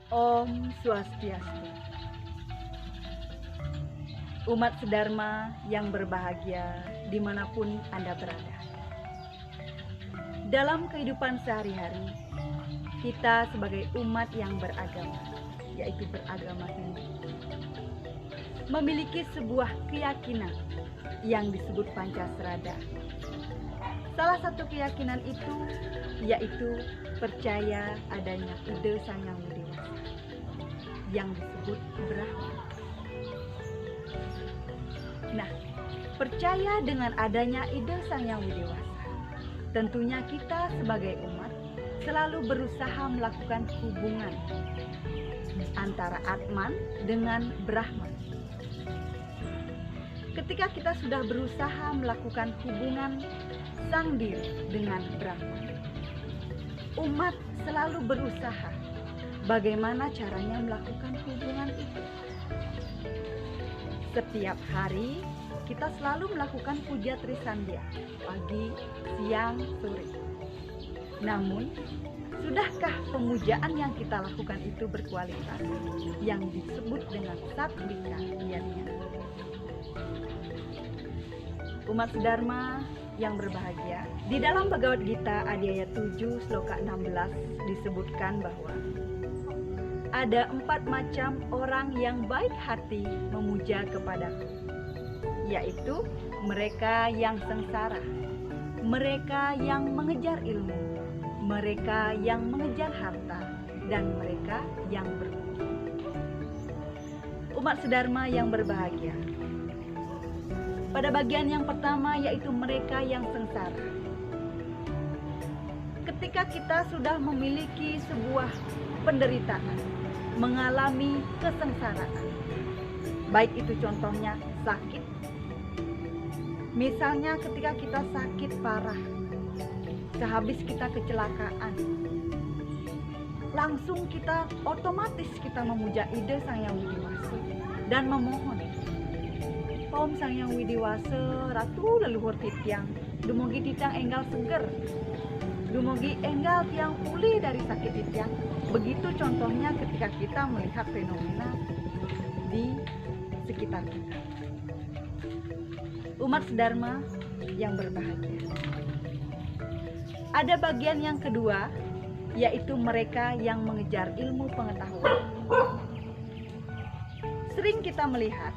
Om Swastiastu. Umat sedharma yang berbahagia dimanapun Anda berada. Dalam kehidupan sehari-hari, kita sebagai umat yang beragama, yaitu beragama Hindu, memiliki sebuah keyakinan yang disebut Pancasrada. Salah satu keyakinan itu yaitu percaya adanya ide Sang Yang Widi Wasa yang disebut Brahma. Nah, percaya dengan adanya ide Sang Yang Widi Wasa, tentunya kita sebagai umat selalu berusaha melakukan hubungan antara Atman dengan Brahman. Ketika kita sudah berusaha melakukan hubungan sang diri dengan Brahman, umat selalu berusaha bagaimana caranya melakukan hubungan itu. Setiap hari kita selalu melakukan puja Trisandhya, pagi, siang, sore. Namun, sudahkah pemujaan yang kita lakukan itu berkualitas, yang disebut dengan sattvika niatnya? Umat sedharma yang berbahagia, di dalam Bhagavad Gita Adhyaya 7 sloka 16 disebutkan bahwa ada 4 macam orang yang baik hati memuja kepadaku, yaitu mereka yang sengsara, mereka yang mengejar ilmu, mereka yang mengejar harta, dan mereka yang berpuji. Umat sedharma yang berbahagia, pada bagian yang pertama yaitu mereka yang sengsara. Ketika kita sudah memiliki sebuah penderitaan, mengalami kesengsaraan, baik itu contohnya sakit. Misalnya ketika kita sakit parah, sehabis kita kecelakaan, langsung kita otomatis kita memuja ide Sang Yang Widi Wasa dan memohon, Om Sang Yang Widi Wasa, Ratu leluhur titiang, dumugi titiang enggal seger, dumugi enggal tiang pulih dari sakit titiang. Begitu contohnya ketika kita melihat fenomena di sekitar kita. Umat sedharma yang berbahagia, ada bagian yang kedua, yaitu mereka yang mengejar ilmu pengetahuan. Sering kita melihat,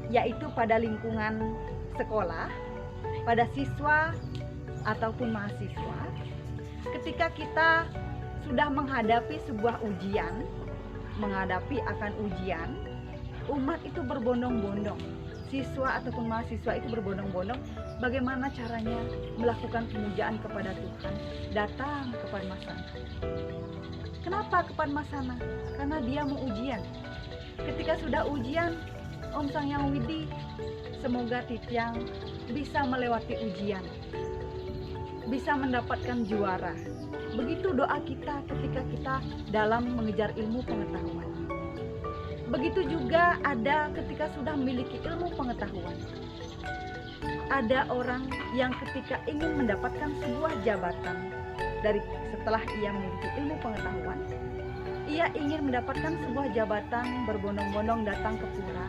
yaitu pada lingkungan sekolah, pada siswa ataupun mahasiswa, ketika kita sudah menghadapi sebuah ujian, menghadapi akan ujian, umat itu berbondong-bondong, siswa ataupun mahasiswa itu berbondong-bondong bagaimana caranya melakukan pemujaan kepada Tuhan, datang ke Padmasana. Kenapa ke Padmasana? Karena dia mau ujian. Ketika sudah ujian, Om Sang Yang Widi, semoga titiang bisa melewati ujian, bisa mendapatkan juara. Begitu doa kita ketika kita dalam mengejar ilmu pengetahuan. Begitu juga ada ketika sudah memiliki ilmu pengetahuan. Ada orang yang ketika ingin mendapatkan sebuah jabatan dari setelah ia memiliki ilmu pengetahuan, ia ingin mendapatkan sebuah jabatan, berbondong-bondong datang ke pura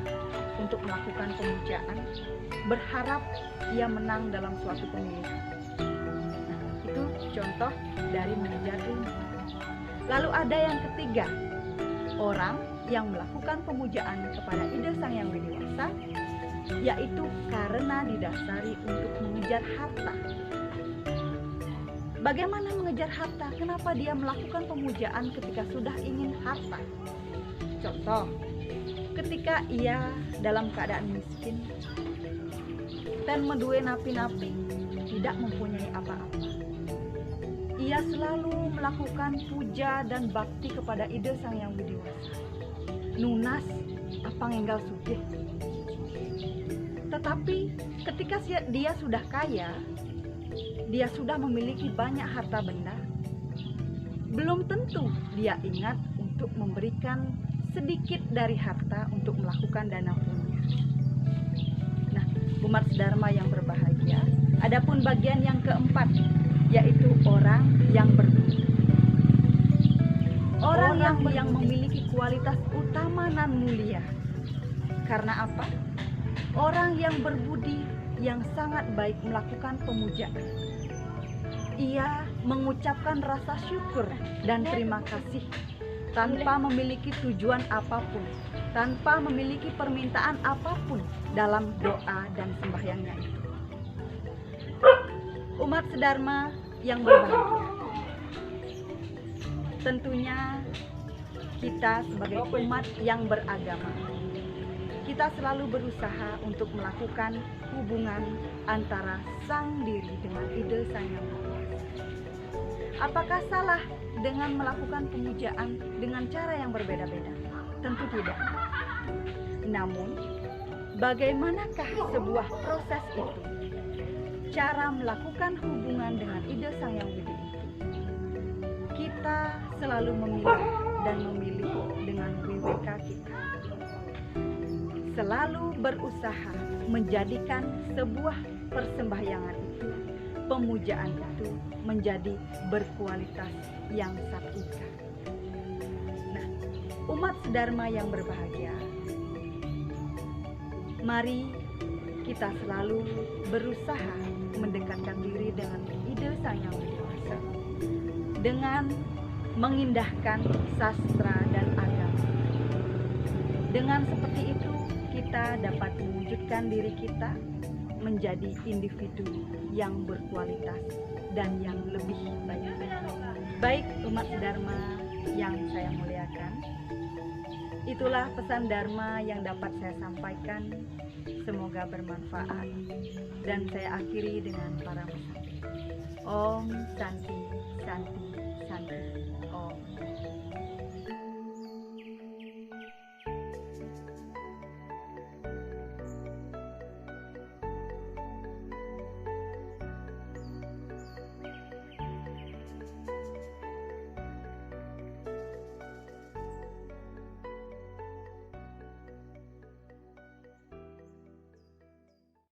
untuk melakukan pemujaan, berharap ia menang dalam suatu pemilihan. Nah, itu contoh dari mengejar ilmu. Lalu ada yang ketiga, orang yang melakukan pemujaan kepada ide Sang Yang Widi Wasa, yaitu karena didasari untuk mengejar harta. Bagaimana mengejar harta? Kenapa dia melakukan pemujaan ketika sudah ingin harta? Contoh, ketika ia dalam keadaan miskin dan menduwe napi-napi, tidak mempunyai apa-apa, ia selalu melakukan puja dan bakti kepada ide Sang Yang Widi Wasa. Nunas apang enggal sugih. Tetapi ketika dia sudah kaya, dia sudah memiliki banyak harta benda, belum tentu dia ingat untuk memberikan sedikit dari harta untuk melakukan dana punya. Nah, umat sedharma yang berbahagia, adapun bagian yang keempat, yaitu orang yang berbudi. Orang yang memiliki kualitas utama nan mulia. Karena apa? Orang yang berbudi yang sangat baik melakukan pemujaan. Ia mengucapkan rasa syukur dan terima kasih tanpa memiliki tujuan apapun, tanpa memiliki permintaan apapun dalam doa dan sembahyangnya itu. Umat sedharma yang berbahagia, tentunya kita sebagai umat yang beragama, kita selalu berusaha untuk melakukan hubungan antara sang diri dengan ide sang yang maha kuasa. Apakah salah dengan melakukan pemujaan dengan cara yang berbeda-beda? Tentu tidak. Namun, bagaimanakah sebuah proses itu? Cara melakukan hubungan dengan ide sang yang widi itu, kita selalu memilih dan memilih dengan WWK kita. Selalu berusaha menjadikan sebuah persembahyangan itu, pemujaan itu menjadi berkualitas yang satvika. Nah, umat sedharma yang berbahagia, mari kita selalu berusaha mendekatkan diri dengan ide sang yang widi wasa, dengan mengindahkan sastra dan agama. Dengan seperti itu kita dapat mewujudkan diri kita menjadi individu yang berkualitas dan yang lebih baik. Baik umat sedharma yang saya muliakan, itulah pesan Dharma yang dapat saya sampaikan. Semoga bermanfaat dan saya akhiri dengan para pesan. Om Santi Santi Santi Om.